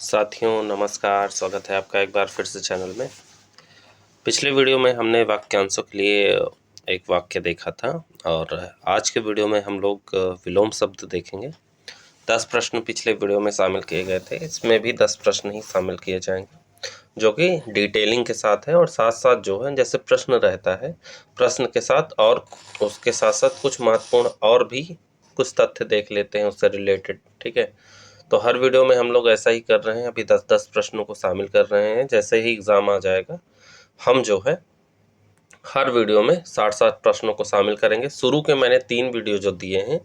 साथियों नमस्कार, स्वागत है आपका एक बार फिर से चैनल में। पिछले वीडियो में हमने वाक्यांशों के लिए एक वाक्य देखा था और आज के वीडियो में हम लोग विलोम शब्द देखेंगे। 10 प्रश्न पिछले वीडियो में शामिल किए गए थे, इसमें भी 10 प्रश्न ही शामिल किए जाएंगे जो कि डिटेलिंग के साथ है और साथ साथ जो है जैसे प्रश्न रहता है, प्रश्न के साथ और उसके साथ साथ कुछ महत्वपूर्ण और भी कुछ तथ्य देख लेते हैं उससे रिलेटेड। ठीक है, तो हर वीडियो में हम लोग ऐसा ही कर रहे हैं। अभी 10-10 प्रश्नों को शामिल कर रहे हैं। जैसे ही एग्ज़ाम आ जाएगा हम जो है हर वीडियो में 60-60 प्रश्नों को शामिल करेंगे। शुरू के मैंने 3 वीडियो जो दिए हैं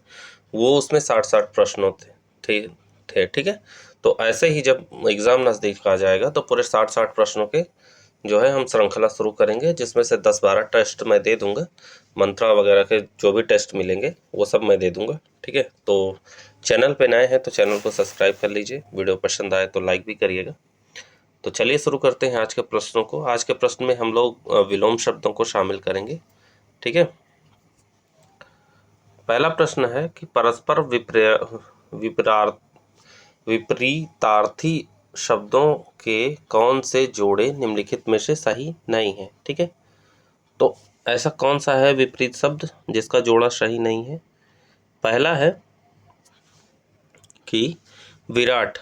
वो उसमें 60-60 प्रश्नों थे। ठीक है, तो ऐसे ही जब एग्ज़ाम नज़दीक आ जाएगा तो पूरे 60-60 प्रश्नों के जो है हम श्रृंखला शुरू करेंगे, जिसमें से 10-12 टेस्ट मैं दे दूंगा। मंत्रा वगैरह के जो भी टेस्ट मिलेंगे वो सब मैं दे दूंगा। ठीक है, तो चैनल पे नए हैं तो चैनल को सब्सक्राइब कर लीजिए, वीडियो पसंद आए तो लाइक भी करिएगा। तो चलिए शुरू करते हैं आज के प्रश्नों को। आज के प्रश्न में हम लोग विलोम शब्दों को शामिल करेंगे। ठीक है, पहला प्रश्न है कि परस्पर विपरीतार्थी शब्दों के कौन से जोड़े निम्नलिखित में से सही नहीं है। ठीक है, तो ऐसा कौन सा है विपरीत शब्द जिसका जोड़ा सही नहीं है। पहला है कि विराट।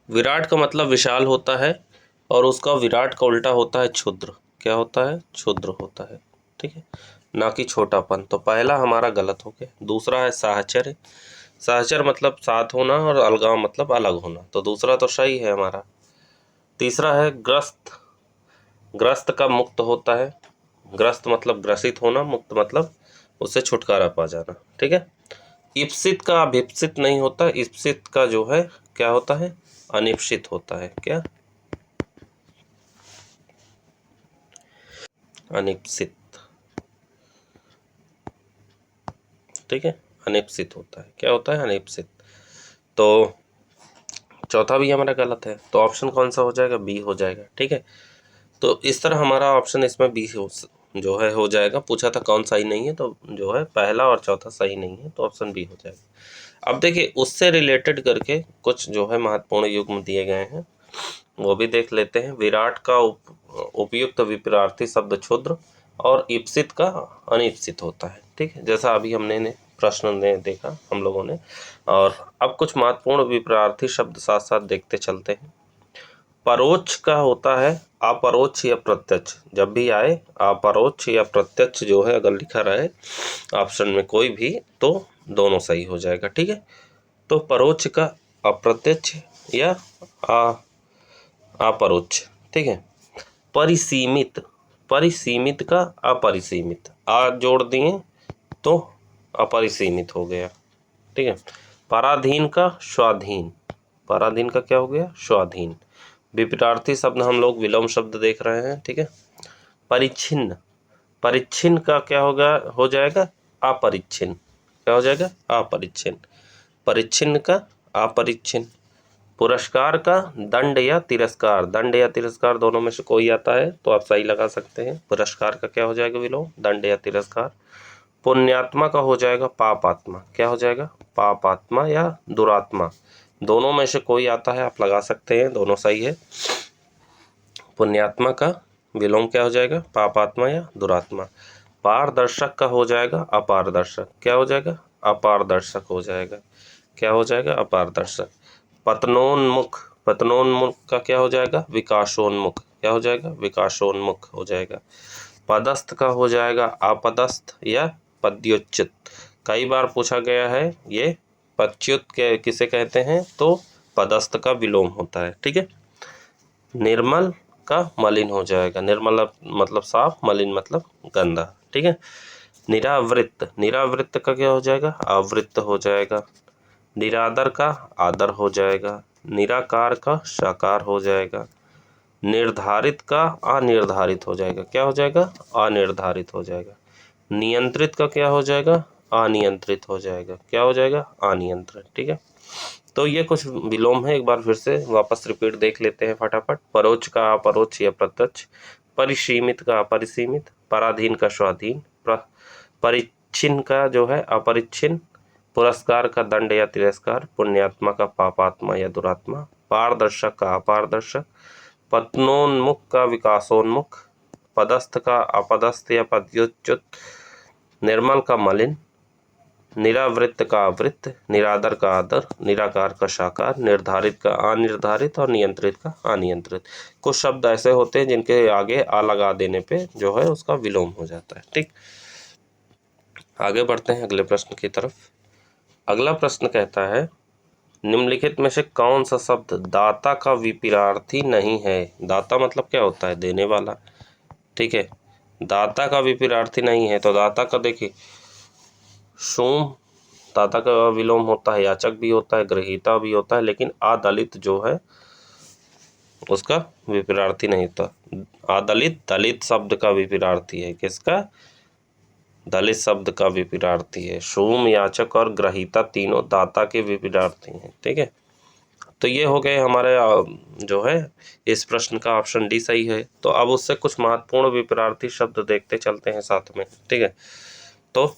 विराट का मतलब विशाल होता है और उसका विराट का उल्टा होता है क्षुद्र। क्या होता है? क्षुद्र होता है। ठीक है, ना कि छोटापन। तो पहला हमारा गलत हो गया। दूसरा है साहचर्य। साहचर्य मतलब साथ होना और अलगाव मतलब अलग होना, तो दूसरा तो सही है हमारा। तीसरा है ग्रस्त। ग्रस्त का मुक्त होता है। ग्रस्त मतलब ग्रसित होना, मुक्त मतलब उससे छुटकारा पा जाना। ठीक है, इप्सित का अभिप्सित नहीं होता। इप्सित का जो है क्या होता है? अनिप्सित होता है। क्या? अनिप्सित। ठीक है, अनिप्सित होता है। क्या होता है? अनिप्सित। तो चौथा भी हमारा गलत है, तो ऑप्शन कौन सा हो जाएगा? बी हो जाएगा। ठीक है, तो इस तरह हमारा ऑप्शन इसमें बी जो है हो जाएगा। पूछा था कौन सही नहीं है, तो जो है पहला और चौथा सही नहीं है, तो ऑप्शन बी हो जाएगा। अब देखिए उससे रिलेटेड करके कुछ जो है महत्वपूर्ण युग्म दिए गए हैं, वो भी देख लेते हैं। विराट का उपयुक्त विपरीतार्थी शब्द क्षुद्र और इप्सित का अनिप्सित होता है। ठीक है, जैसा अभी हमने प्रश्न ने देखा हम लोगों ने। और अब कुछ महत्वपूर्ण विपरीतार्थी शब्द साथ साथ देखते चलते हैं। परोक्ष का होता है अपरोक्ष या प्रत्यक्ष। जब भी आए अपरोक्ष या प्रत्यक्ष जो है अगर लिखा रहे ऑप्शन में कोई भी, तो दोनों सही हो जाएगा। ठीक है, तो परोक्ष का अप्रत्यक्ष या अपरोक्ष। ठीक है, परिसीमित। परिसीमित का अपरिसीमित, आ जोड़ दिए तो अपरिसीमित हो गया। ठीक है, पराधीन का स्वाधीन। पराधीन का क्या हो गया? स्वाधीन। विपरीतार्थी शब्द हम लोग विलोम शब्द देख रहे हैं। ठीक है, परिच्छिन्न। परिच्छिन्न का क्या होगा? हो जाएगा अपरिच्छिन्न। क्या हो जाएगा? अपरिच्छिन्न। परिच्छिन्न का अपरिच्छिन्न। पुरस्कार का दंड या तिरस्कार। दंड या तिरस्कार दोनों में से कोई आता है तो आप सही लगा सकते हैं। पुरस्कार का क्या हो जाएगा विलोम? दंड या तिरस्कार। पुण्यात्मा का हो जाएगा पापात्मा। क्या हो जाएगा? पापात्मा या दुरात्मा, दोनों में से कोई आता है, आप लगा सकते हैं, दोनों सही है। पुण्यात्मा का विलोम क्या हो जाएगा? पापात्मा या दुरात्मा। पारदर्शक का हो जाएगा अपारदर्शक। क्या हो जाएगा? अपारदर्शक हो जाएगा। क्या हो जाएगा? अपारदर्शक। पतनोन्मुख। पतनोन्मुख का क्या हो जाएगा? विकासोन्मुख। क्या हो जाएगा? विकासोन्मुख हो जाएगा। पदस्थ का हो जाएगा अपदस्थ या पदयोच्युत। कई बार पूछा गया है ये पदच्युत के किसे कहते हैं, तो पदस्थ का विलोम होता है। ठीक है, निर्मल का मलिन हो जाएगा। निर्मल मतलब साफ, मलिन मतलब गंदा। ठीक है, निरावृत्त। निरावृत्त का क्या हो जाएगा? आवृत्त हो जाएगा। निरादर का आदर हो जाएगा। निराकार का साकार हो जाएगा। निर्धारित का अनिर्धारित हो जाएगा। क्या हो जाएगा? अनिर्धारित हो जाएगा। नियंत्रित का क्या हो जाएगा? अनियंत्रित हो जाएगा। क्या हो जाएगा? अनियंत्रित। ठीक है, तो ये कुछ विलोम है, एक बार फिर से वापस रिपीट देख लेते हैं फटाफट। परोक्ष का अपरोक्ष या प्रत्यक्ष। परिसीमित का अपरिसीमित। पराधीन का स्वाधीन। परिच्छिन्न का जो है अपरिच्छिन्न। पुरस्कार का दंड या तिरस्कार। पुण्यात्मा का पापात्मा या दुरात्मा। पारदर्शक का अपारदर्शक, पतनोन्मुख का विकासोन्मुख, पदस्थ का अपदस्थ या पदच्युत, निर्मल का मलिन, निरावृत्त का आवृत्त, निरादर का आदर, निराकार का साकार, निर्धारित का अनिर्धारित और नियंत्रित का अनियंत्रित। कुछ शब्द ऐसे होते हैं जिनके आगे आ लगा देने पे जो है उसका विलोम हो जाता है। ठीक, आगे बढ़ते हैं अगले प्रश्न की तरफ। अगला प्रश्न कहता है निम्नलिखित में से कौन सा शब्द दाता का विपरीतार्थी नहीं है। दाता मतलब क्या होता है, देने वाला। ठीक है, दाता का विपरीतार्थी नहीं है तो दाता का देखिए सोम, दाता का विलोम होता है, याचक भी होता है, ग्रहीता भी होता है, लेकिन आदलित जो है उसका विपरीतार्थी नहीं होता। आदलित दलित शब्द का विपरीतार्थी है। किसका, दलित शब्द का विपरीतार्थी है। सोम, याचक और ग्रहीता तीनों दाता के विपरीतार्थी हैं। ठीक है, तो ये हो गए हमारे जो है इस प्रश्न का ऑप्शन डी सही है। तो अब उससे कुछ महत्वपूर्ण विपरीतार्थी शब्द देखते चलते हैं साथ में। ठीक है, तो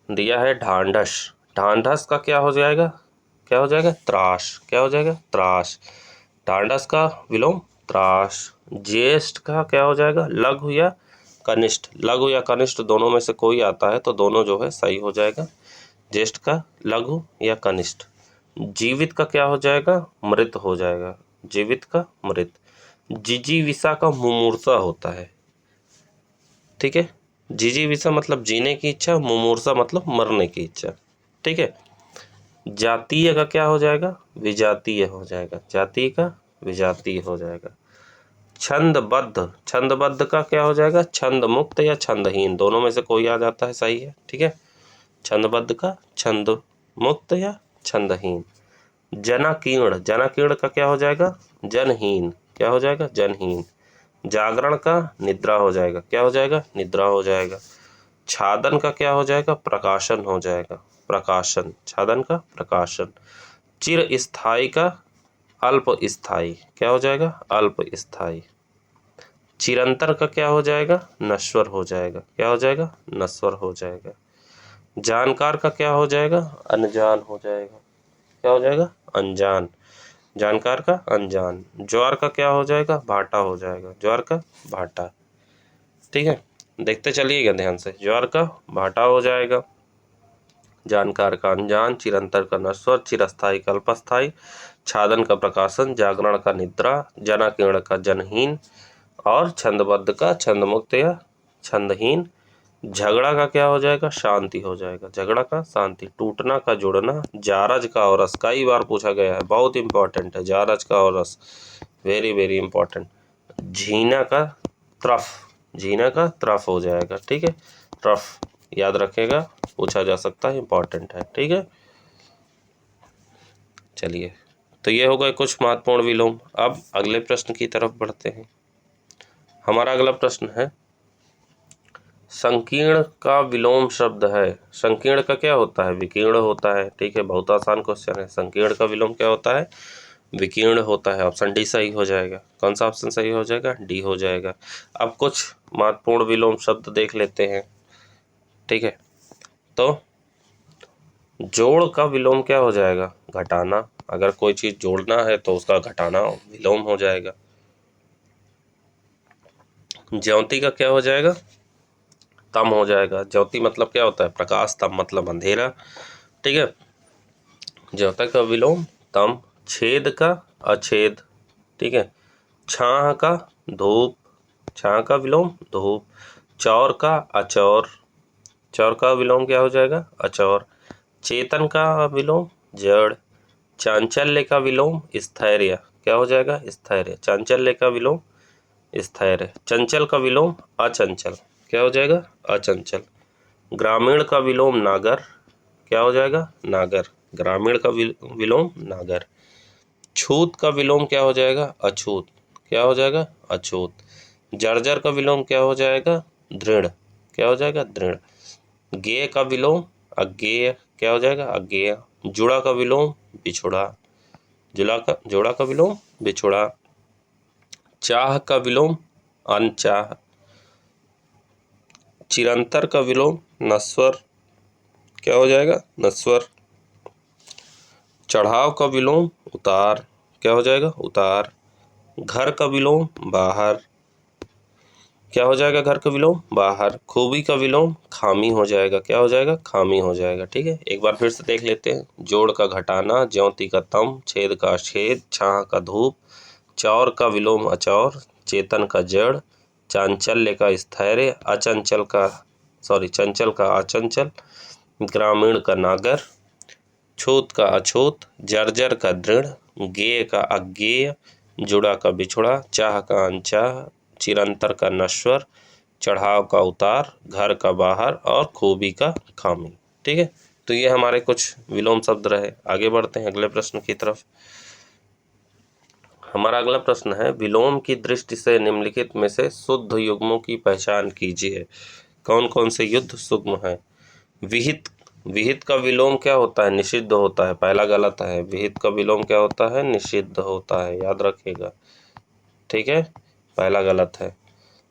दिया है ढांढस। ढांढस का क्या हो जाएगा, क्या हो जाएगा, त्रास। क्या हो जाएगा, त्रास। ढांढस का विलोम त्रास। ज्येष्ठ का क्या हो जाएगा, लघु या कनिष्ठ। लघु या कनिष्ठ दोनों में से कोई आता है तो दोनों जो है सही हो जाएगा। ज्येष्ठ का लघु या कनिष्ठ। जीवित का क्या हो जाएगा, मृत हो जाएगा। जीवित का मृत। जिजीविषा का मुमूर्षा होता है। ठीक है, जिजीविषा मतलब जीने की इच्छा, मुमूर्षा मतलब मरने की इच्छा। ठीक है, जातीय का क्या हो जाएगा, विजातीय हो जाएगा। जातीय का विजातीय हो जाएगा। छंदबद्ध, छंदबद्ध का क्या हो जाएगा, छंद मुक्त या छंदहीन, दोनों में से कोई आ जाता है सही है। ठीक है, छंदबद्ध का छंद मुक्त या छंदहीन। जनाकीर्ण, जनाकीर्ण का क्या हो जाएगा, जनहीन। क्या हो जाएगा, जनहीन। जागरण का निद्रा हो जाएगा। क्या हो जाएगा, निद्रा हो जाएगा। छादन का क्या हो जाएगा, प्रकाशन हो जाएगा। प्रकाशन, छादन का प्रकाशन। चिर स्थायी का अल्प स्थायी। क्या हो जाएगा, अल्प स्थायी। चिरंतर का क्या हो जाएगा, नश्वर हो जाएगा। क्या हो जाएगा, नश्वर हो जाएगा। जानकार का क्या हो जाएगा, अनजान हो जाएगा। क्या हो जाएगा, अनजान। जानकार का अनजान। ज्वार का क्या हो जाएगा, भाटा हो जाएगा। ज्वार का भाटा। ठीक है, देखते चलिएगा ध्यान से। ज्वार का भाटा हो जाएगा, जानकार का अनजान, चिरंतर का नश्वर, चिरस्थायी का अल्पस्थायी, छादन का प्रकाशन, जागरण का निद्रा, जनाकीर्ण का जनहीन और छंदबद्ध का छंदमुक्त या छंदहीन। झगड़ा का क्या हो जाएगा, शांति हो जाएगा। झगड़ा का शांति। टूटना का जुड़ना, जारज का और रस, कई बार पूछा गया है, बहुत इंपॉर्टेंट है जारज का और रस, वेरी वेरी इंपॉर्टेंट। झीना का तरफ, झीना का तरफ हो जाएगा। ठीक है, तरफ याद रखेगा, पूछा जा सकता है, इंपॉर्टेंट है। ठीक है, चलिए, तो ये हो गए कुछ महत्वपूर्ण विलोम। अब अगले प्रश्न की तरफ बढ़ते हैं। हमारा अगला प्रश्न है संकीर्ण का विलोम शब्द है। संकीर्ण का क्या होता है, विकीर्ण होता है। ठीक है, बहुत आसान क्वेश्चन है। संकीर्ण का विलोम क्या होता है, विकीर्ण होता है। ऑप्शन डी सही हो जाएगा। कौन सा ऑप्शन सही हो जाएगा, डी हो जाएगा। अब कुछ महत्वपूर्ण विलोम शब्द देख लेते हैं। ठीक है, तो जोड़ का विलोम क्या हो जाएगा, घटाना। अगर कोई चीज जोड़ना है तो उसका घटाना विलोम हो जाएगा। ज्योति का क्या हो जाएगा, तम हो जाएगा। ज्योति मतलब क्या होता है, प्रकाश। तम मतलब अंधेरा। ठीक है, ज्योति का विलोम तम। छेद का अछेद। ठीक है, छाह का धूप, छाह का विलोम धूप। चौर का अचौर, चौर का विलोम क्या हो जाएगा, अचौर। चेतन का विलोम जड़। चांचल्य का विलोम स्थैर्य। क्या हो जाएगा, स्थैर्य। चांचल्य का विलोम स्थैर्य। चंचल का विलोम अचंचल। क्या हो जाएगा, अचंचल। ग्रामीण का विलोम नागर। क्या हो जाएगा, नागर। ग्रामीण का विलोम नागर। छूत का विलोम क्या हो जाएगा, अछूत। क्या हो जाएगा, अछूत। जर्जर का विलोम क्या हो जाएगा, दृढ़। क्या हो जाएगा, दृढ़। गेय का विलोम अज्ञेय। क्या हो जाएगा, अज्ञेय। जुड़ा का विलोम बिछुड़ा। जोड़ा का विलोम बिछुड़ा। चाह का विलोम अनचाह। चिरंतर का विलोम नस्वर। क्या हो जाएगा, नस्वर। चढ़ाव का विलोम उतार, क्या हो जाएगा? उतार। घर का विलोम बाहर, क्या हो जाएगा? घर का विलोम बाहर। खूबी का विलोम खामी हो जाएगा, क्या हो जाएगा? खामी हो जाएगा। ठीक है, एक बार फिर से देख लेते हैं। जोड़ का घटाना, ज्योति का तम, छेद का छेद, छाह का धूप, चौर का विलोम अचौर, चेतन का जड़, चांचल्य का स्थैर्य, चंचल का अचंचल, ग्रामीण का नागर, छूत का अछूत, जर्जर का दृढ़, गेय का अज्ञेय, जुड़ा का बिछुड़ा, चाह का अनचाह, चिरंतर का नश्वर, चढ़ाव का उतार, घर का बाहर और खूबी का खामी। ठीक है, तो ये हमारे कुछ विलोम शब्द रहे। आगे बढ़ते हैं अगले प्रश्न की तरफ। हमारा अगला प्रश्न है, विलोम की दृष्टि से निम्नलिखित में से शुद्ध युग्मों की पहचान कीजिए। कौन कौन से युद्ध शुग्म है? विहित, विहित का विलोम क्या होता है? निषिद्ध होता है, पहला गलत है। विहित का विलोम क्या होता है? निषिद्ध होता है, याद रखिएगा। ठीक है, पहला गलत है,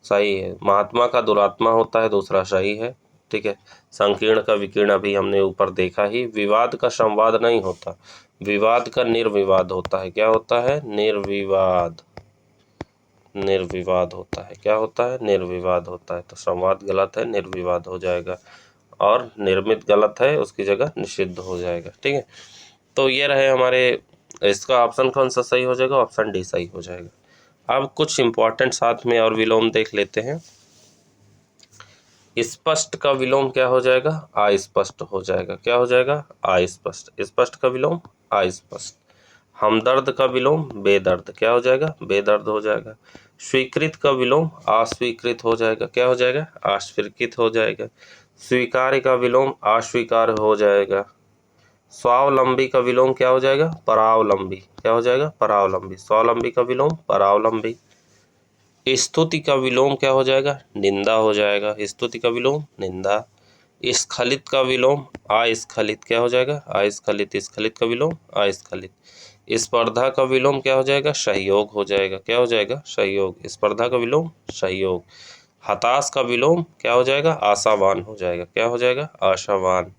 सही है। महात्मा का दुरात्मा होता है, दूसरा सही है। ठीक है, संकीर्ण का विकीर्ण अभी हमने ऊपर देखा ही। विवाद का संवाद नहीं होता, विवाद का निर्विवाद होता है। क्या होता है? निर्विवाद, निर्विवाद होता है। क्या होता है? निर्विवाद होता है। तो संवाद गलत है, निर्विवाद हो जाएगा। और निर्मित गलत है, उसकी जगह निषिद्ध हो जाएगा। ठीक है, तो ये रहे हमारे, इसका ऑप्शन कौन सा सही हो जाएगा? ऑप्शन डी सही हो जाएगा। अब कुछ इंपॉर्टेंट साथ में और विलोम देख लेते हैं। स्पष्ट का विलोम क्या हो जाएगा? अस्पष्ट हो जाएगा। क्या हो जाएगा? अस्पष्ट। स्पष्ट का विलोम अस्पष्ट। हमदर्द का विलोम बेदर्द, क्या हो जाएगा? बेदर्द हो जाएगा। स्वीकृत का विलोम अस्वीकृत हो जाएगा। क्या हो जाएगा? अस्वीकृत हो जाएगा। स्वीकार्य का विलोम अस्वीकार हो जाएगा। स्वावलंबी का विलोम क्या हो जाएगा? परावलंबी। क्या हो जाएगा? परावलंबी। स्वावलंबी का विलोम परावलंबी। स्तुति का विलोम क्या हो जाएगा? निंदा हो जाएगा। स्तुति का विलोम निंदा। स्खलित का विलोम अस्खलित, क्या हो जाएगा? अस्खलित। स्खलित का विलोम अस्खलित। स्पर्धा का विलोम क्या हो जाएगा? सहयोग हो जाएगा। क्या हो जाएगा? सहयोग। स्पर्धा का विलोम सहयोग। हताश का विलोम क्या हो जाएगा? आशावान हो जाएगा। क्या हो जाएगा? आशावान।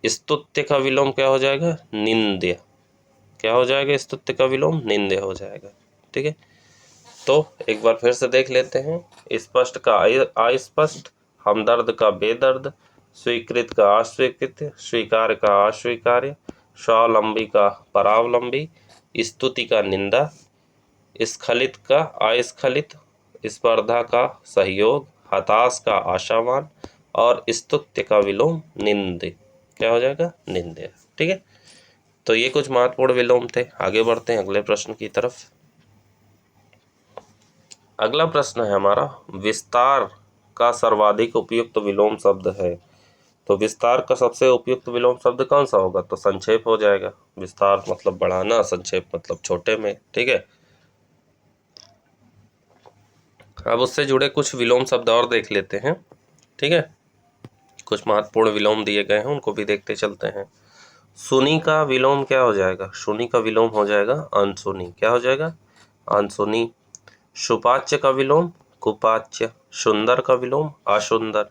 स्तुत्य का विलोम क्या हो जाएगा? निंद्य। क्या हो जाएगा? स्तुत्य का विलोम निंद्य हो जाएगा। ठीक है, तो एक बार फिर से देख लेते हैं। स्पष्ट का अस्पष्ट, हमदर्द का बेदर्द, स्वीकृत का अस्वीकृत, स्वीकार का अस्वीकार्य, स्वावलंबी का परावलंबी, स्तुति का निंदा, स्खलित का अस्खलित, स्पर्धा का सहयोग, हताश का आशावान और स्तुत्य का विलोम निंद्य। क्या हो जाएगा? निंद्य। ठीक है, तो ये कुछ महत्वपूर्ण विलोम थे। आगे बढ़ते हैं अगले प्रश्न की तरफ। अगला प्रश्न है हमारा, विस्तार का सर्वाधिक उपयुक्त विलोम शब्द है। तो विस्तार का सबसे उपयुक्त विलोम शब्द कौन सा होगा? तो संक्षेप हो जाएगा। विस्तार मतलब बढ़ाना, संक्षेप मतलब छोटे में। ठीक है, अब उससे जुड़े कुछ विलोम शब्द और देख लेते हैं। ठीक है, कुछ महत्वपूर्ण विलोम दिए गए हैं, उनको भी देखते चलते हैं। सुनी का विलोम क्या हो जाएगा? सुनी का विलोम हो जाएगा अनसुनी। क्या हो जाएगा? अनसुनी। सुपाच्य का विलोम कुपाच्य। सुंदर का विलोम असुंदर।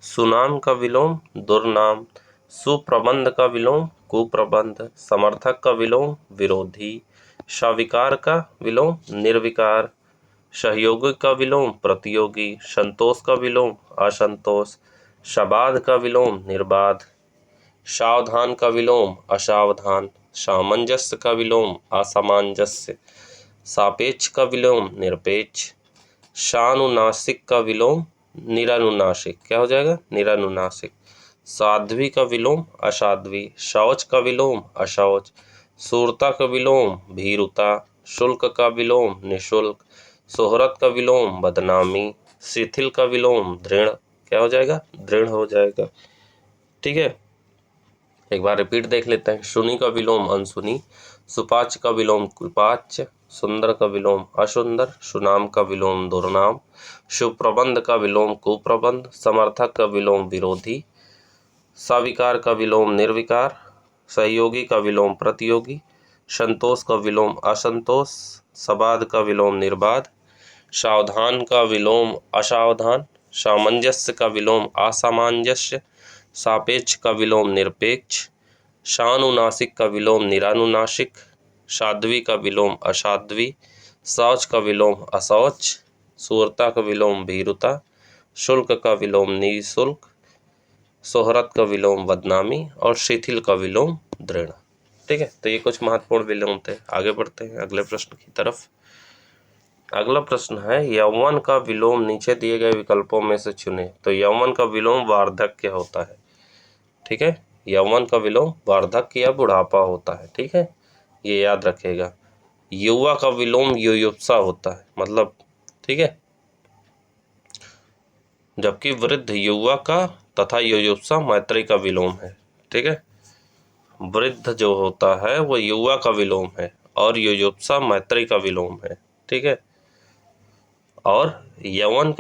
सुनाम का विलोम दुर्नाम। सुप्रबंध का विलोम कुप्रबंध। समर्थक का विलोम विरोधी। स्वीकार का विलोम निर्विकार। सहयोगी का विलोम प्रतियोगी। संतोष का विलोम असंतोष। सबाध का विलोम निर्बाध। सावधान का विलोम असावधान। सामंजस्य का विलोम असामंजस्य। सापेक्ष का विलोम निरपेक्ष। शानुनासिक का विलोम निरानुनासिक। क्या हो जाएगा? निरानुनासिक। साध्वी का विलोम असाध्वी। शौच का विलोम अशौच। शूरता का विलोम भीरुता। शुल्क का विलोम निशुल्क। शोहरत का विलोम बदनामी। शिथिल का विलोम दृढ़। क्या हो जाएगा? दृढ़ हो जाएगा। ठीक है, एक बार रिपीट देख लेते हैं। सुनी का विलोम अनसुनी। सुपाच्य का विलोम कुपाच्य। सुंदर का विलोम असुंदर। सुनाम का विलोम दुर्नाम। सुप्रबंध का विलोम कुप्रबंध। समर्थक का विलोम विरोधी। सविकार का विलोम निर्विकार। सहयोगी का विलोम प्रतियोगी। संतोष का विलोम असंतोष। सबाध का विलोम निर्बाध। सावधान का विलोम असावधान। सामंजस्य का विलोम असामंजस्य। सापेक्ष का विलोम निरपेक्ष। शानुनासिक का विलोम निरानुनासिक, साध्वी का विलोम असाध्वी, शौच का विलोम अशौच, शूरता का विलोम भीरुता, शुल्क का विलोम निःशुल्क, शोहरत का विलोम बदनामी और शिथिल का विलोम दृढ़। ठीक है, तो ये कुछ महत्वपूर्ण विलोम थे। आगे बढ़ते हैं अगले प्रश्न की तरफ। अगला प्रश्न है यौवन का विलोम नीचे दिए गए विकल्पों में से चुने। तो यौवन का विलोम वार्धक्य होता है। ठीक है, यौवन का विलोम वार्धक्य या बुढ़ापा होता है। ठीक है, ये याद रखेगा। युवा का विलोम युयुत्सा होता है, मतलब ठीक है, जबकि वृद्ध युवा का तथा युयुत्सा मैत्री का विलोम है। ठीक है, वृद्ध जो होता है वो युवा का विलोम है और युयुत्सा मैत्री का विलोम है। ठीक है, और यौवन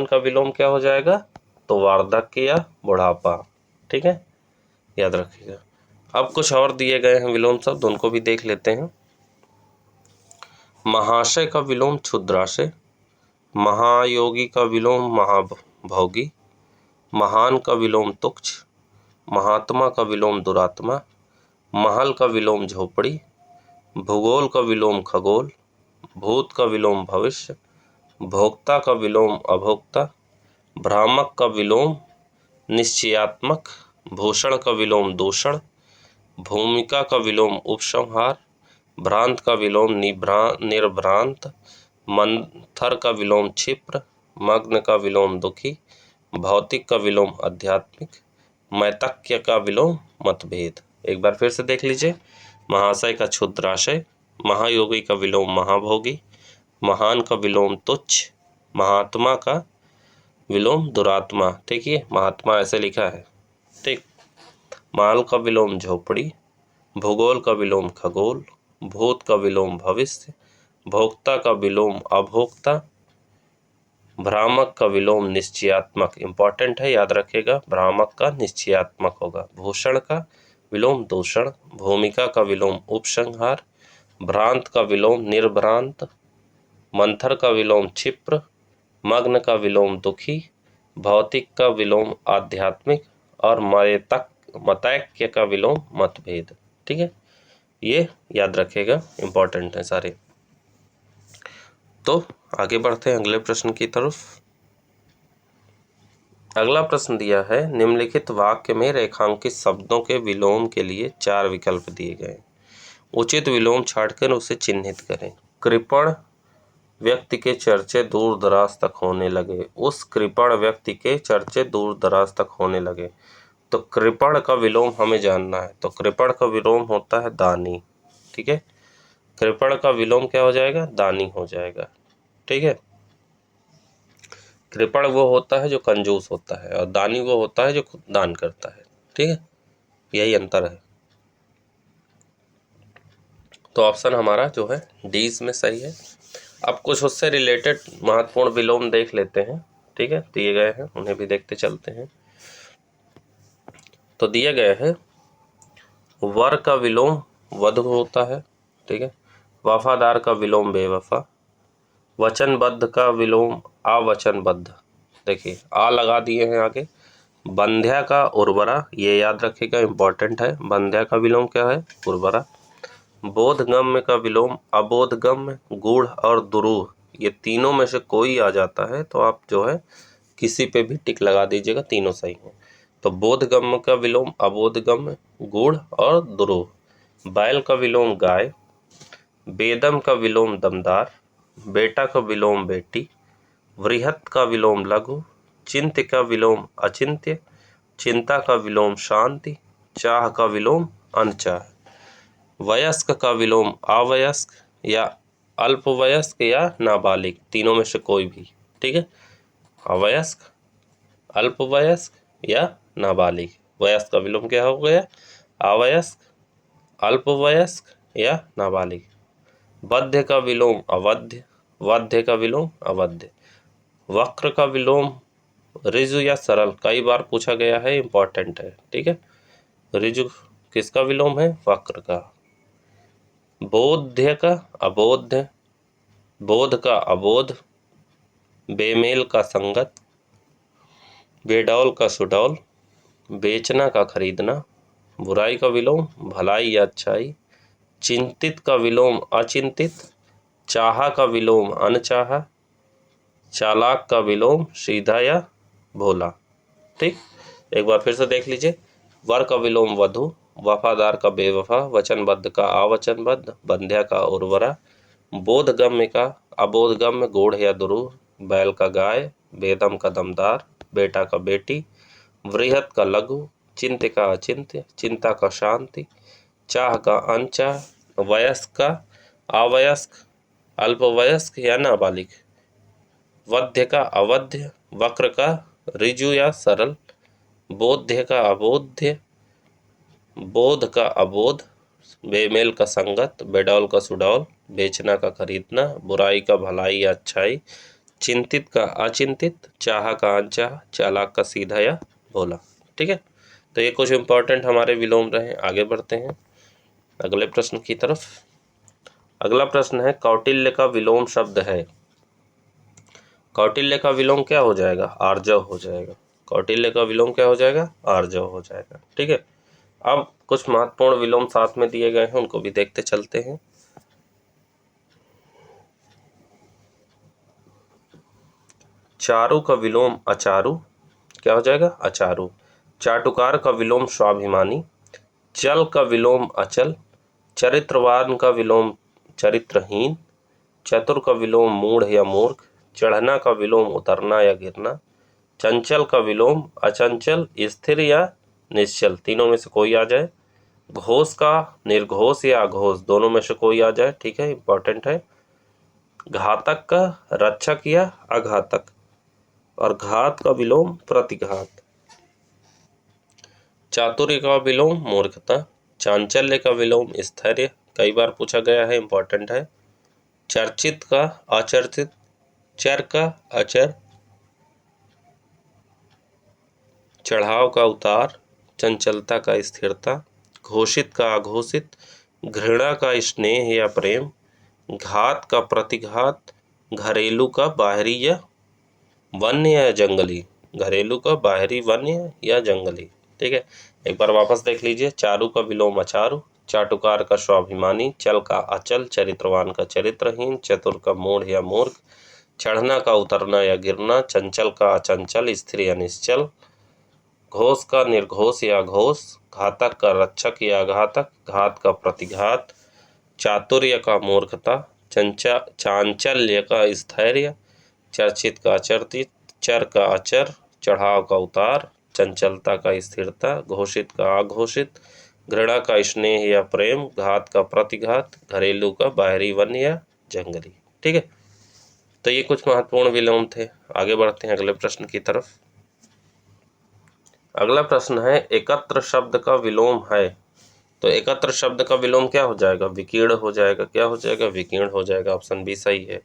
का विलोम क्या हो जाएगा? तो वार्धक्य या बुढ़ापा। ठीक है, याद रखिएगा। अब कुछ और दिए गए हैं विलोम शब्द, उनको भी देख लेते हैं। महाशय का विलोम क्षुद्राशय, महायोगी का विलोम महाभोगी, महान का विलोम तुच्छ, महात्मा का विलोम दुरात्मा, महल का विलोम झोपड़ी, भूगोल का विलोम खगोल, भूत का विलोम भविष्य, भोक्ता का विलोम अभोक्ता, भ्रामक का विलोम निश्चयात्मक, भूषण का विलोम दूषण, भूमिका का विलोम उपसंहार, भ्रांत का विलोम निर्भ्रांत, मंथर का विलोम क्षिप्र, मग्न का विलोम दुखी, भौतिक का विलोम आध्यात्मिक, मैतक्य का विलोम मतभेद। एक बार फिर से देख लीजिए। महाशय का क्षुद्राशय, महायोगी का विलोम महाभोगी, महान का विलोम तुच्छ, महात्मा का विलोम दुरात्मा। ठीक है, महात्मा ऐसे लिखा है। ठीक, महल का विलोम झोपड़ी, भूगोल का विलोम खगोल, भूत का विलोम भविष्य, भोक्ता का विलोम अभोक्ता, भ्रामक का विलोम निश्चयात्मक। इंपॉर्टेंट है, याद रखिएगा, भ्रामक का निश्चयात्मक होगा। भूषण का विलोम दूषण, भूमिका का विलोम उपसंहार, भ्रांत का विलोम निर्भ्रांत, मंथर का विलोम क्षिप्र, मग्न का विलोम दुखी, भौतिक का विलोम आध्यात्मिक और मतैक्य का विलोम मतभेद। ठीक है, ये याद रखेगा, इंपॉर्टेंट है सारे। तो आगे बढ़ते हैं अगले प्रश्न की तरफ। अगला प्रश्न दिया है निम्नलिखित वाक्य में रेखांकित शब्दों के विलोम के लिए 4 विकल्प दिए गए। उचित विलोम छांटकर उसे चिन्हित करें। कृपण व्यक्ति के चर्चे दूर दराज तक होने लगे। उस कृपण व्यक्ति के चर्चे दूर दराज तक होने लगे। तो कृपण का विलोम हमें जानना है। तो कृपण का विलोम होता है दानी। ठीक है, कृपण का विलोम क्या हो जाएगा? दानी हो जाएगा। ठीक है, कृपण वो होता है जो कंजूस होता है और दानी वो होता है जो खुद दान करता है। ठीक है, यही अंतर है। तो ऑप्शन हमारा जो है डी इसमें सही है। अब कुछ उससे रिलेटेड महत्वपूर्ण विलोम देख लेते हैं। ठीक है, दिए गए हैं, उन्हें भी देखते चलते हैं। तो दिए गए हैं वर का विलोम वध होता है। ठीक है, वफादार का विलोम बेवफा, वचनबद्ध का विलोम अवचनबद्ध। देखिए आ लगा दिए हैं आगे। बंध्या का उर्वरा, ये याद रखिएगा, इंपॉर्टेंट है। बंध्या का विलोम क्या है? उर्वरा। बोधगम्य का विलोम अबोधगम्य, गूढ़ और दुरूह, ये तीनों में से कोई आ जाता है तो आप जो है किसी पे भी टिक लगा दीजिएगा, तीनों सही हैं। तो बोधगम्य का विलोम अबोधगम्य, गूढ़ और दुरूह। बैल का विलोम गाय, बेदम का विलोम दमदार, बेटा का विलोम बेटी, वृहत का विलोम लघु, चिंत्य का विलोम अचिंत्य, चिंता का विलोम शांति, चाह का विलोम अनचाह। वयस्क का विलोम अवयस्क या अल्पवयस्क या नाबालिग, तीनों में से कोई भी। ठीक है, अवयस्क, अल्पवयस्क या नाबालिग। वयस्क का विलोम क्या हो गया? अवयस्क, अल्पवयस्क या नाबालिग। बद्ध का विलोम अवध्य, वध्य का विलोम अवध्य। वक्र का विलोम ऋजु या सरल, कई बार पूछा गया है, इंपॉर्टेंट है। ठीक है, ऋजु किसका विलोम है? वक्र का। बोध्य का अबोध्य, बोध का अबोध, बेमेल का संगत, बेडौल का सुडौल, बेचना का खरीदना, बुराई का विलोम भलाई या अच्छाई, चिंतित का विलोम अचिंतित, चाहा का विलोम अनचाहा, चालाक का विलोम सीधा या भोला। ठीक, एक बार फिर से देख लीजिए। वर का विलोम वधु, वफादार का बेवफा, वचनबद्ध का अवचनबद्ध, बंध्या का उर्वरा, बोधगम्य का अबोधगम्य, गूढ़ या दुरूह, बैल का गाय, बेदम का दमदार, बेटा का बेटी, वृहत का लघु, चिंत्य का अचिंत्य, चिंता का शांति, चाह का अनचाह, वयस्क का अवयस्क, अल्पवयस्क या नाबालिग, वध्य का अवध्य, वक्र का ऋजु या सरल, बोध्य का अबोध्य, बोध का अबोध, बेमेल का संगत, बेडौल का सुडौल, बेचना का खरीदना, बुराई का भलाई या अच्छाई, चिंतित का अचिंतित, चाहा का अनचाह, चालाक का सीधा या भोला। ठीक है, तो ये कुछ इंपॉर्टेंट हमारे विलोम रहे। आगे बढ़ते हैं अगले प्रश्न की तरफ। अगला प्रश्न है, कौटिल्य का विलोम शब्द है। कौटिल्य का विलोम क्या हो जाएगा? आर्जव हो जाएगा। कौटिल्य का विलोम क्या हो जाएगा? आर्जव हो जाएगा। ठीक है, अब कुछ महत्वपूर्ण विलोम साथ में दिए गए हैं, उनको भी देखते चलते हैं। चारु का विलोम अचारु, क्या हो जाएगा? अचारु। चाटुकार का विलोम स्वाभिमानी, चल का विलोम अचल, चरित्रवान का विलोम चरित्रहीन, चतुर का विलोम मूढ़ या मूर्ख, चढ़ना का विलोम उतरना या गिरना, चंचल का विलोम अचंचल, स्थिर या निश्चल, तीनों में से कोई आ जाए। घोष का निर्घोष या अघोष, दोनों में से कोई आ जाए। ठीक है, इंपॉर्टेंट है। घातक का रक्षक या अघातक, और घात का विलोम प्रतिघात। चातुर्य का विलोम मूर्खता, चांचल्य का विलोम स्थैर्य, कई बार पूछा गया है, इंपॉर्टेंट है। चर्चित का अचर्चित, चर का अचर, चढ़ाव का उतार, चंचलता का स्थिरता, घोषित का अघोषित, घृणा का स्नेह या प्रेम, घात का प्रतिघात, घरेलू का बाहरी या वन्य या जंगली, घरेलू का बाहरी, वन्य या जंगली। ठीक है, एक बार वापस देख लीजिए। चारु का विलोम अचारु, चाटुकार का स्वाभिमानी, चल का अचल, चरित्रवान का चरित्रहीन, चतुर का मूढ़ या मूर्ख, चढ़ना का उतरना या गिरना, चंचल का अचंचल, स्थिर या निश्चल, घोष का निर्घोष या घोष, घातक का रक्षक या घातक, घात का प्रतिघात, चातुर्य का मूर्खता, चांचल्य का स्थैर्य, चर्चित का अचर्चित, चर का अचर, चढ़ाव का उतार, चंचलता का स्थिरता, घोषित का अघोषित, घृणा का स्नेह या प्रेम, घात का प्रतिघात, घरेलू का बाहरी, वन्य या जंगली। ठीक है, तो ये कुछ महत्वपूर्ण विलोम थे। आगे बढ़ते हैं अगले प्रश्न की तरफ। अगला प्रश्न है, एकत्र शब्द का विलोम है। तो एकत्र शब्द का विलोम क्या हो जाएगा? विकीर्ण हो जाएगा। क्या हो जाएगा? विकीर्ण हो जाएगा। ऑप्शन बी सही है।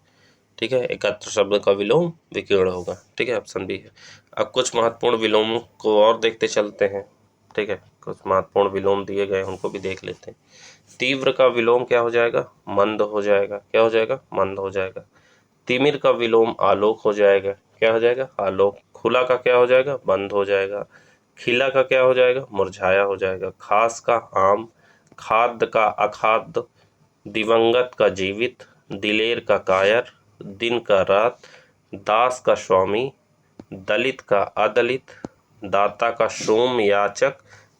ठीक है, एकत्र शब्द का विलोम विकीर्ण होगा। ठीक है, ऑप्शन बी है। अब कुछ महत्वपूर्ण विलोम को और देखते चलते हैं। ठीक है, कुछ महत्वपूर्ण विलोम दिए गए उनको भी देख लेते हैं। तीव्र का विलोम क्या हो जाएगा? मंद हो जाएगा। क्या हो जाएगा? मंद हो जाएगा। तिमिर का विलोम आलोक हो जाएगा। क्या हो जाएगा? आलोक। खुला का क्या हो जाएगा? बंद हो जाएगा। खिला का क्या हो जाएगा? मुरझाया हो जाएगा। खास का आम, खाद्य का अखाद्य, दिवंगत का जीवित, दिलेर का कायर, दिन का रात, दास का स्वामी, दलित का अदलित, दाता का शोम याचक,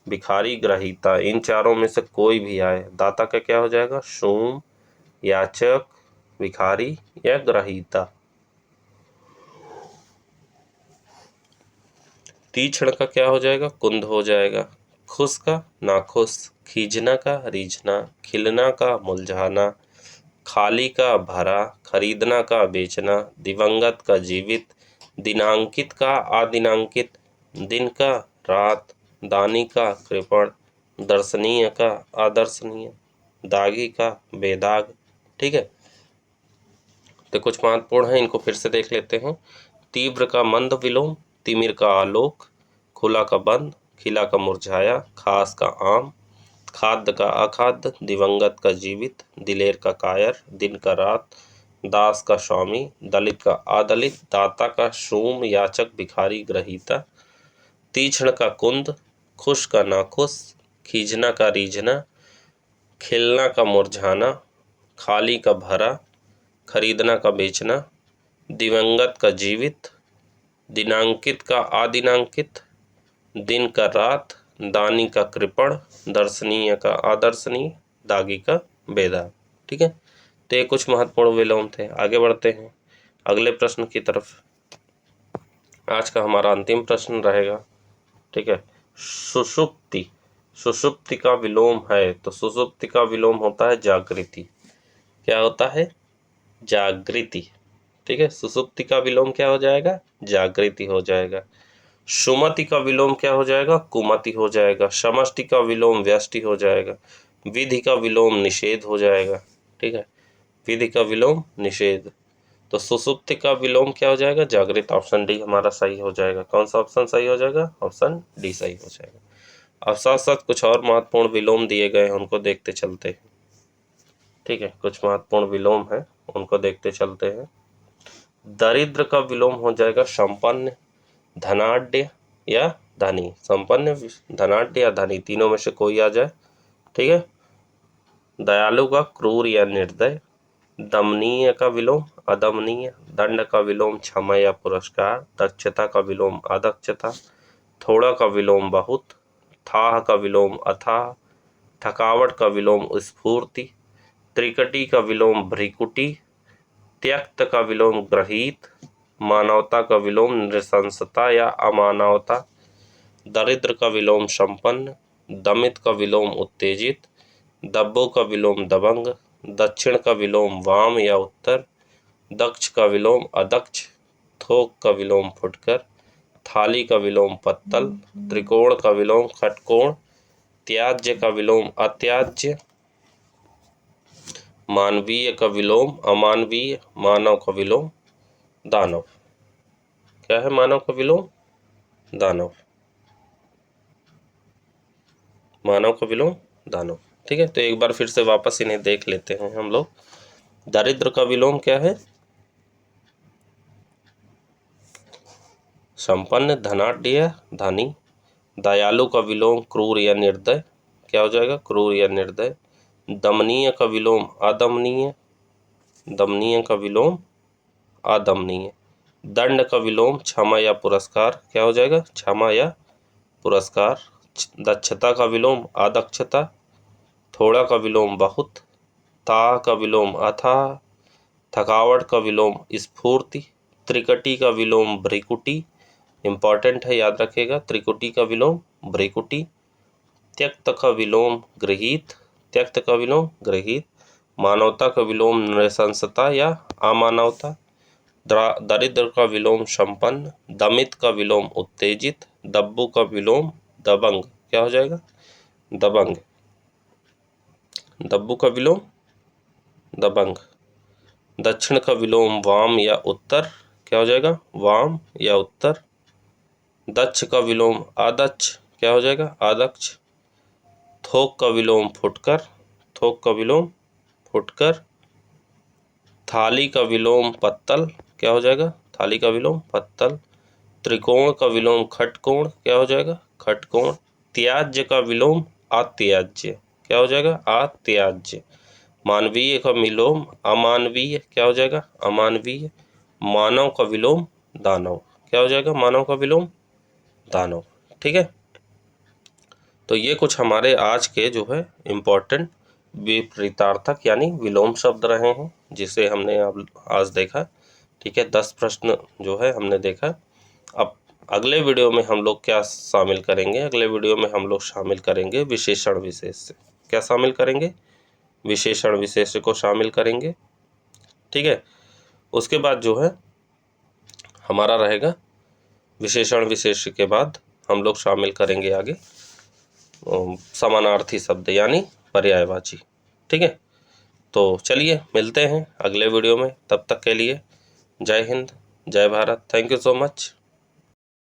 भिखारी ग्रहीता, इन चारों में से कोई भी आए। दाता का क्या हो जाएगा? शोम, याचक, भिखारी या ग्रहीता। तीक्ष्ण का क्या हो जाएगा? कुंद हो जाएगा। खुश का नाखुश, खींचना का रीझना, खिलना का मुरझाना, खाली का भरा, खरीदना का बेचना, दिवंगत का जीवित, दिनांकित का अदिनांकित, दिन का रात, दानी का कृपण, दर्शनीय का अदर्शनीय, दागी का बेदाग। ठीक है, तो कुछ महत्वपूर्ण है, इनको फिर से देख लेते हैं। तीव्र का मंद विलोम, तिमिर का आलोक, खुला का बंद, खिला का मुरझाया, खास का आम, खाद्य का अखाद्य, दिवंगत का जीवित, दिलेर का कायर, दिन का रात, दास का स्वामी, दलित का अदलित, दाता का शूम, याचक भिखारी ग्रहीता, तीक्ष्ण का कुंद, खुश का नाखुश, खींचना का रीझना, खिलना का मुरझाना, खाली का भरा, खरीदना का बेचना, दिवंगत का जीवित, दिनांकित का अदिनांकित, दिन का रात, दानी का कृपण, दर्शनीय का आदर्शनीय, दागी का बेदाग। ठीक है, तो ये कुछ महत्वपूर्ण विलोम थे। आगे बढ़ते हैं अगले प्रश्न की तरफ। आज का हमारा अंतिम प्रश्न रहेगा। ठीक है, सुषुप्ति, सुषुप्ति का विलोम है तो सुषुप्ति का विलोम होता है जागृति। क्या होता है? जागृति। ठीक है, सुषुप्ति का विलोम क्या हो जाएगा? जागृति हो जाएगा। सुमति का विलोम क्या हो जाएगा? कुमति हो जाएगा। समष्टि का विलोम व्यष्टि हो जाएगा। विधि का विलोम निषेध हो जाएगा। ठीक है, विधि का विलोम निषेध। तो सुसुप्ति का विलोम क्या हो जाएगा? जागृत। ऑप्शन डी हमारा सही हो जाएगा। कौन सा ऑप्शन सही हो जाएगा? ऑप्शन डी सही हो जाएगा। अब साथ साथ कुछ और महत्वपूर्ण विलोम दिए गए हैं, उनको देखते चलते हैं। ठीक है, कुछ महत्वपूर्ण विलोम है, उनको देखते चलते हैं। दरिद्र का विलोम हो जाएगा संपन्न, धनाढ्य या धनी। संपन्न, धनाढ्य या धनी, तीनों में से कोई आ जाए। ठीक है, दयालु का क्रूर या निर्दय, दमनीय का विलोम अदमनीय, दंड का विलोम क्षमा या पुरस्कार, दक्षता का विलोम अदक्षता, थोड़ा का विलोम बहुत, थाह का विलोम अथाह, थकावट का विलोम स्फूर्ति, त्रिकटी का विलोम भ्रिकुटी, त्यक्त का विलोम ग्रहीत, मानवता का विलोम नृशंसता या अमानवता, दरिद्र का विलोम संपन्न, दमित का विलोम उत्तेजित, दब्बो का विलोम दबंग, दक्षिण का विलोम वाम या उत्तर, दक्ष का विलोम अदक्ष, थोक का विलोम फुटकर, थाली का विलोम पत्तल, त्रिकोण का विलोम खटकोण, त्याज्य का विलोम अत्याज्य, मानवीय का विलोम अमानवीय, मानव का विलोम दानव। क्या है मानव का विलोम? दानव। मानव का विलोम दानव। ठीक है, तो एक बार फिर से वापस इन्हें देख लेते हैं हम लोग। दरिद्र का विलोम क्या है? संपन्न, धनाढ्य, धनी। दयालु का विलोम क्रूर या निर्दय। क्या हो जाएगा? क्रूर या निर्दय। दमनीय का विलोम अदमनीय, दमनीय का विलोम अदमनीय। दंड का विलोम क्षमा या पुरस्कार। क्या हो जाएगा? क्षमा या पुरस्कार। दक्षता का विलोम अदक्षता, थोड़ा का विलोम बहुत, ताह का विलोम अथाह, थकावट का विलोम स्फूर्ति, त्रिकटी का विलोम भ्रिकुटी। इंपॉर्टेंट है, याद रखिएगा, त्रिकुटी का विलोम भ्रिकुटी। त्यक्त का विलोम गृहीत, त्यक्त का विलोम गृहीत। मानवता का विलोम नृशंसता या अमानवता। दरिद्र का विलोम संपन्न, दमित का विलोम उत्तेजित, दब्बू का विलोम दबंग। क्या हो जाएगा? दबंग। दब्बू का विलोम दबंग। दक्षिण का विलोम वाम या उत्तर। क्या हो जाएगा? वाम या उत्तर। दक्ष का विलोम अदक्ष। क्या हो जाएगा? अदक्ष। थोक का विलोम फुटकर, थोक का विलोम फुटकर। थाली का विलोम पत्तल। क्या हो जाएगा? थाली का विलोम पत्तल। त्रिकोण का विलोम खटकोण। क्या हो जाएगा? खटकोण। त्याज्य का विलोम अत्याज्य। क्या हो जाएगा? अत्याज्य। मानवीय का विलोम अमानवीय। क्या हो जाएगा? अमानवीय। मानव का विलोम दानव। क्या हो जाएगा? मानव का विलोम दानव। ठीक है, तो ये कुछ हमारे आज के जो है इम्पोर्टेंट विपरीतार्थक यानी विलोम शब्द रहे हैं, जिसे हमने अब आज देखा। ठीक है, 10 प्रश्न जो है हमने देखा। अब अगले वीडियो में हम लोग क्या शामिल करेंगे? अगले वीडियो में हम लोग शामिल करेंगे विशेषण विशेष। क्या शामिल करेंगे? विशेषण विशेष को शामिल करेंगे। ठीक है, उसके बाद जो है हमारा रहेगा विशेषण विशेष के बाद हम लोग शामिल करेंगे आगे समानार्थी शब्द यानी पर्यायवाची। ठीक है, तो चलिए मिलते हैं अगले वीडियो में। तब तक के लिए जय हिंद, जय Bharat. Thank you so much.